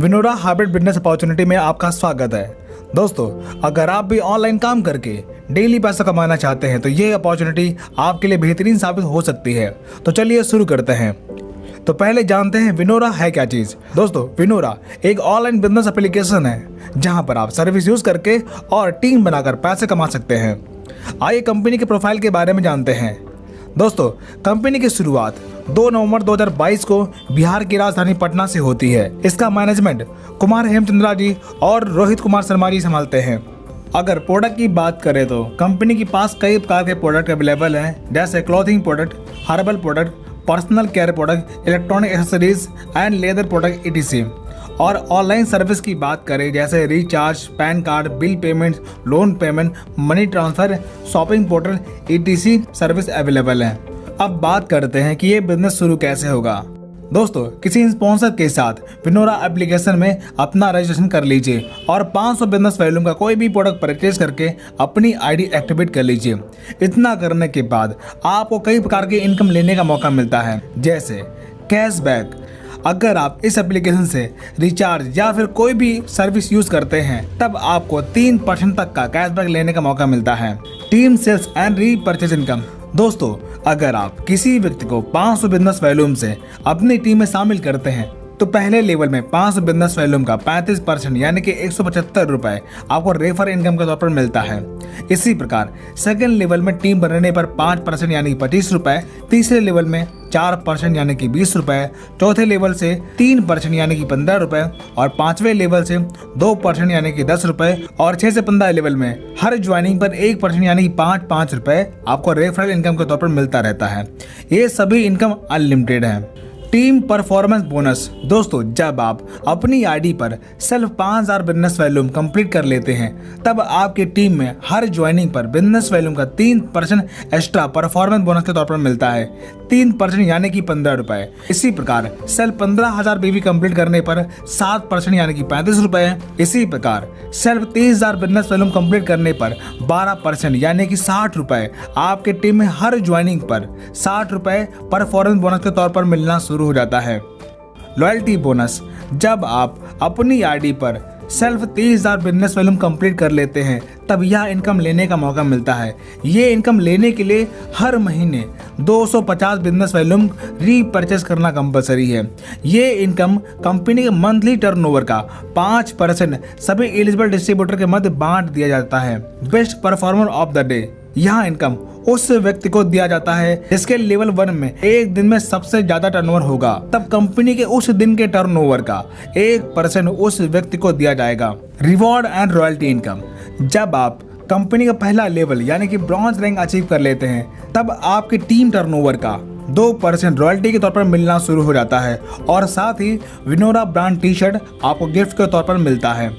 Vinora hybrid business opportunity में आपका स्वागत है। दोस्तों, अगर आप भी ऑनलाइन काम करके डेली पैसा कमाना चाहते हैं तो ये अपॉर्चुनिटी आपके लिए बेहतरीन साबित हो सकती है। तो चलिए शुरू करते हैं। तो पहले जानते हैं विनोरा है क्या चीज़। दोस्तों, विनोरा एक ऑनलाइन बिजनेस एप्लीकेशन है जहां पर आप सर्विस यूज करके और टीम बनाकर पैसे कमा सकते हैं। आइए कंपनी के प्रोफाइल के बारे में जानते हैं। दोस्तों, कंपनी की शुरुआत 2 नवंबर 2022 को बिहार की राजधानी पटना से होती है। इसका मैनेजमेंट कुमार हेमचंद्रा जी और रोहित कुमार शर्मा जी संभालते हैं। अगर प्रोडक्ट की बात करें तो कंपनी के पास कई प्रकार के प्रोडक्ट अवेलेबल हैं, जैसे clothing product, herbal product, personal care product, electronic accessories and leather product etc। और ऑनलाइन सर्विस की बात करें जैसे recharge, pan card, bill payment, loan payment, money transfer, shopping portal etc service available है। अब बात करते हैं कि ये बिजनेस शुरू कैसे होगा। दोस्तों, किसी स्पॉन्सर के साथ विनोरा एप्लीकेशन में अपना रजिस्ट्रेशन कर लीजिए और 500 बिजनेस वैल्यूम का कोई भी प्रोडक्ट परचेज करके अपनी आईडी एक्टिवेट कर लीजिए। इतना करने के बाद आपको कई प्रकार की इनकम लेने का मौका मिलता है, जैसे कैशबैक। अगर आप इस एप्लीकेशन से रिचार्ज या फिर कोई भी सर्विस यूज करते हैं तब आपको 3% तक का कैशबैक लेने का मौका मिलता है। Team sales and repurchase income. दोस्तों, अगर आप किसी व्यक्ति को 500 बिजनेस वैल्यूम से अपनी टीम में शामिल करते हैं तो पहले लेवल में 500 बिजनेस वैल्यूम का 35% यानी कि 175 रुपए आपको रेफर इनकम के तौर पर मिलता है। इसी प्रकार सेकेंड लेवल में टीम बनने पर 5% यानी 25 रुपए, तीसरे लेवल में 4% यानी कि 20 रुपए, चौथे लेवल से 3% यानी कि 15 रुपए और 5वें लेवल से 2% यानी कि 10 रुपए और 6 से 15 लेवल में हर ज्वाइनिंग पर 1% यानी कि 5 रुपए आपको रेफरल इनकम के तौर पर मिलता रहता है। ये सभी इनकम अनलिमिटेड है। Team performance bonus. दोस्तों, जब आप अपनी आईडी पर सिर्फ 5000 बिजनेस वैल्यूम कंप्लीट कर लेते हैं तब आपकी टीम में हर ज्वाइनिंग पर बिजनेस वैल्यूम का 3% एक्स्ट्रा परफॉर्मेंस बोनस के तौर पर मिलता है, 3% यानी कि 15 रुपए। इसी प्रकार सेल्फ 15,000 बीवी कंप्लीट करने पर 7% यानी कि 35 रुपए। इसी प्रकार सेल्फ 30,000 बिजनेस वैल्यूम कंप्लीट करने पर 12% यानी कि 60 रुपए आपके टीम में हर ज्वाइनिंग पर 60 रुपए परफॉर्मेंस बोनस के तौर पर मिलना शुरू हो जाता है। Loyalty bonus. जब आप अपनी आईडी पर सिर्फ 30,000 बिजनेस वैल्यूम कंप्लीट कर लेते हैं तब यह इनकम लेने का मौका मिलता है। ये इनकम लेने के लिए हर महीने 250 बिजनेस वैल्यूम रीपरचेज करना कंपलसरी है। ये इनकम कंपनी के मंथली टर्नओवर का 5% सभी एलिजिबल डिस्ट्रीब्यूटर के मध्य बांट दिया जाता है। Best performer of the day. यह इनकम उस व्यक्ति को दिया जाता है जिसके लेवल 1 में एक दिन में सबसे ज्यादा टर्नओवर होगा। तब कंपनी के उस दिन के टर्नओवर का 1% उस व्यक्ति को दिया जाएगा। Reward and royalty income. जब आप कंपनी का पहला लेवल यानी कि ब्रॉन्ज रैंक अचीव कर लेते हैं तब आपकी टीम टर्नओवर का 2% रॉयल्टी के तौर पर मिलना शुरू हो जाता है और साथ ही विनोरा ब्रांड टी शर्ट आपको गिफ्ट के तौर पर मिलता है।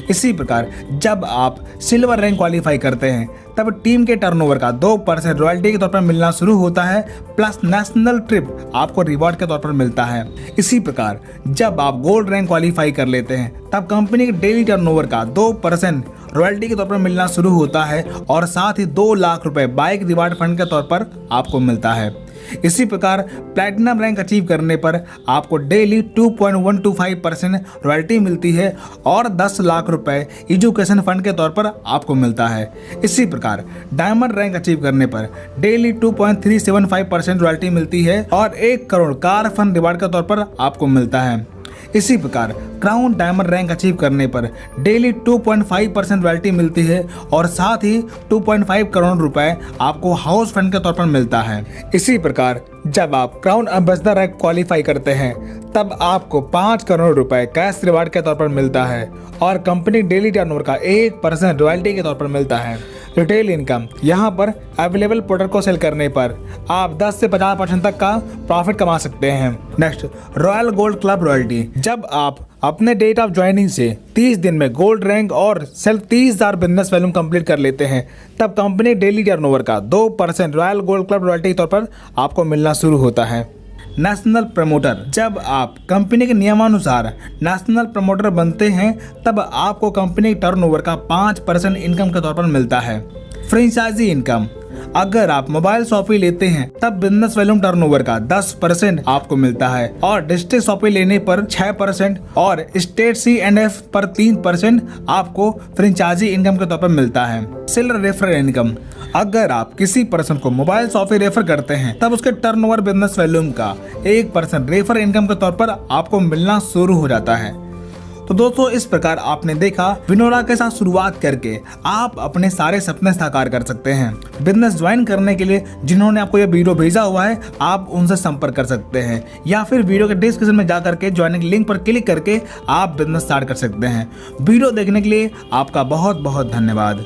इसी प्रकार जब आप सिल्वर रैंक क्वालिफाई करते हैं तब टीम के टर्नओवर का 2% रॉयल्टी के तौर पर मिलना शुरू होता है, प्लस नेशनल ट्रिप आपको रिवॉर्ड के तौर पर मिलता है। इसी प्रकार जब आप गोल्ड रैंक क्वालिफाई कर लेते हैं तब कंपनी के डेली टर्नओवर का 2% रॉयल्टी के तौर पर मिलना शुरू होता है और साथ ही 2 लाख रुपए बाइक रिवार्ड फंड के तौर पर आपको मिलता है। इसी प्रकार प्लैटिनम रैंक अचीव करने पर आपको डेली 2.125% रॉयल्टी मिलती है और 10 लाख रुपए एजुकेशन फंड के तौर पर आपको मिलता है। इसी प्रकार डायमंड रैंक अचीव करने पर डेली 2.375% रॉयल्टी मिलती है और 1 करोड़ कार फंड रिवार्ड के तौर पर आपको मिलता है। इसी प्रकार क्राउन डायमंड रैंक अचीव करने पर डेली 2.5% रॉयल्टी मिलती है और साथ ही 2.5 करोड़ रुपए आपको हाउस फंड के तौर पर मिलता है। इसी प्रकार जब आप क्राउन एम्बेसडर रैंक क्वालिफाई करते हैं तब आपको 5 करोड़ रुपए कैश रिवार्ड के तौर पर मिलता है और कंपनी डेली टर्नओवर का 1% रॉयल्टी के तौर पर मिलता है। Retail income. यहाँ पर अवेलेबल प्रोडक्ट को सेल करने पर आप 10 से 50% तक का प्रॉफिट कमा सकते हैं। Next, royal gold club royalty. जब आप अपने डेट ऑफ ज्वाइनिंग से 30 दिन में गोल्ड रैंक और सेल्फ 30,000 बिजनेस वैल्यूम कंप्लीट कर लेते हैं तब कंपनी डेली टर्नओवर का 2% रॉयल गोल्ड क्लब रॉयल्टी के तौर पर आपको मिलना शुरू होता है। National promoter. जब आप कंपनी के नियमानुसार नेशनल प्रमोटर बनते हैं तब आपको कंपनी टर्नओवर का 5% इनकम के तौर पर मिलता है। Franchise income. अगर आप मोबाइल शॉपी लेते हैं तब बिजनेस वॉल्यूम टर्नओवर का 10% आपको मिलता है और डिस्ट्रिक्ट शॉपी लेने पर 6% और स्टेट C&F पर 3% आपको फ्रेंचाइजी इनकम के तौर पर मिलता है। सेलर रेफरल इनकम, अगर आप किसी पर्सन को मोबाइल शॉपी रेफर करते हैं तब उसके टर्नओवर बिजनेस वॉल्यूम का 1% रेफर इनकम के तौर पर आपको मिलना शुरू हो जाता है। तो दोस्तों, इस प्रकार आपने देखा विनोरा के साथ शुरुआत करके आप अपने सारे सपने साकार कर सकते हैं। बिजनेस ज्वाइन करने के लिए जिन्होंने आपको यह वीडियो भेजा हुआ है आप उनसे संपर्क कर सकते हैं या फिर वीडियो के डिस्क्रिप्शन में जा करके ज्वाइनिंग लिंक पर क्लिक करके आप बिजनेस स्टार्ट कर सकते हैं। वीडियो देखने के लिए आपका बहुत बहुत धन्यवाद।